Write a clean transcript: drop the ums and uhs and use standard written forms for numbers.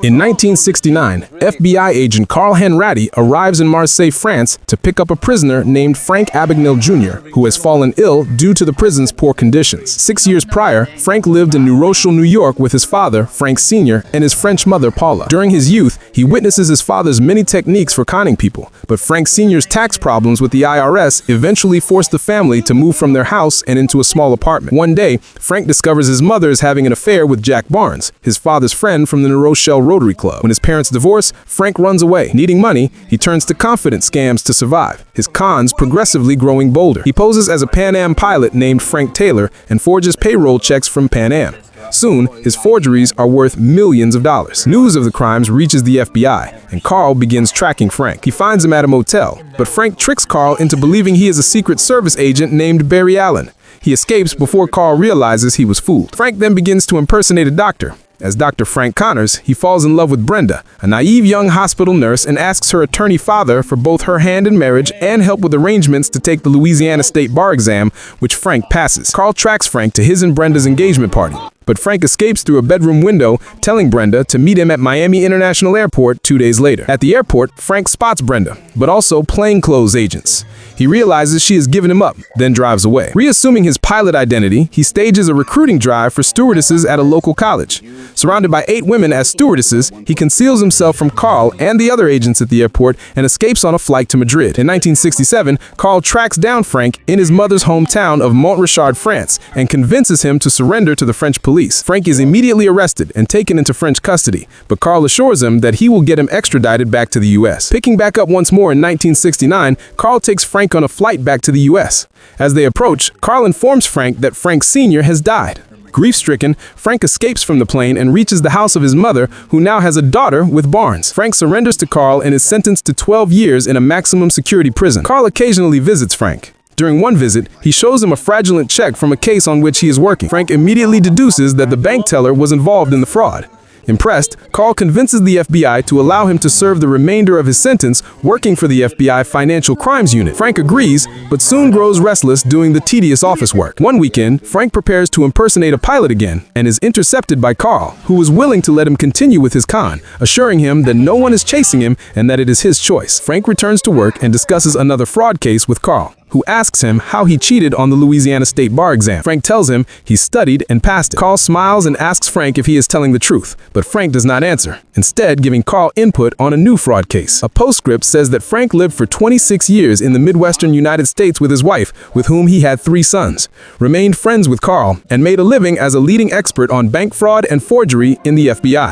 In 1969, FBI agent Carl Hanratty arrives in Marseille, France to pick up a prisoner named Frank Abagnale Jr., who has fallen ill due to the prison's poor conditions. 6 years prior, Frank lived in New Rochelle, New York with his father, Frank Sr., and his French mother, Paula. During his youth, he witnesses his father's many techniques for conning people, but Frank Sr.'s tax problems with the IRS eventually forced the family to move from their house and into a small apartment. One day, Frank discovers his mother is having an affair with Jack Barnes, his father's friend from the New Rochelle Rotary Club. When his parents divorce, Frank runs away. Needing money, he turns to confidence scams to survive, his cons progressively growing bolder. He poses as a Pan Am pilot named Frank Taylor and forges payroll checks from Pan Am. Soon, his forgeries are worth millions of dollars. News of the crimes reaches the FBI, and Carl begins tracking Frank. He finds him at a motel, but Frank tricks Carl into believing he is a Secret Service agent named Barry Allen. He escapes before Carl realizes he was fooled. Frank then begins to impersonate a doctor. As Dr. Frank Connors, he falls in love with Brenda, a naive young hospital nurse, and asks her attorney father for both her hand in marriage and help with arrangements to take the Louisiana State Bar exam, which Frank passes. Carl tracks Frank to his and Brenda's engagement party, but Frank escapes through a bedroom window, telling Brenda to meet him at Miami International Airport 2 days later. At the airport, Frank spots Brenda, but also plainclothes agents. He realizes she has given him up, then drives away. Reassuming his pilot identity, he stages a recruiting drive for stewardesses at a local college. Surrounded by 8 women as stewardesses, he conceals himself from Carl and the other agents at the airport and escapes on a flight to Madrid. In 1967, Carl tracks down Frank in his mother's hometown of Montrichard, France, and convinces him to surrender to the French police. Frank is immediately arrested and taken into French custody, but Carl assures him that he will get him extradited back to the U.S. Picking back up once more in 1969, Carl takes Frank on a flight back to the U.S. As they approach, Carl informs Frank that Frank Sr. has died. Grief-stricken, Frank escapes from the plane and reaches the house of his mother, who now has a daughter with Barnes. Frank surrenders to Carl and is sentenced to 12 years in a maximum security prison. Carl occasionally visits Frank. During one visit, he shows him a fraudulent check from a case on which he is working. Frank immediately deduces that the bank teller was involved in the fraud. Impressed, Carl convinces the FBI to allow him to serve the remainder of his sentence working for the FBI Financial Crimes Unit. Frank agrees, but soon grows restless doing the tedious office work. One weekend, Frank prepares to impersonate a pilot again and is intercepted by Carl, who was willing to let him continue with his con, assuring him that no one is chasing him and that it is his choice. Frank returns to work and discusses another fraud case with Carl, who asks him how he cheated on the Louisiana State Bar exam. Frank tells him he studied and passed it. Carl smiles and asks Frank if he is telling the truth, but Frank does not answer, instead giving Carl input on a new fraud case. A postscript says that Frank lived for 26 years in the Midwestern United States with his wife, with whom he had 3 sons, remained friends with Carl, and made a living as a leading expert on bank fraud and forgery in the FBI.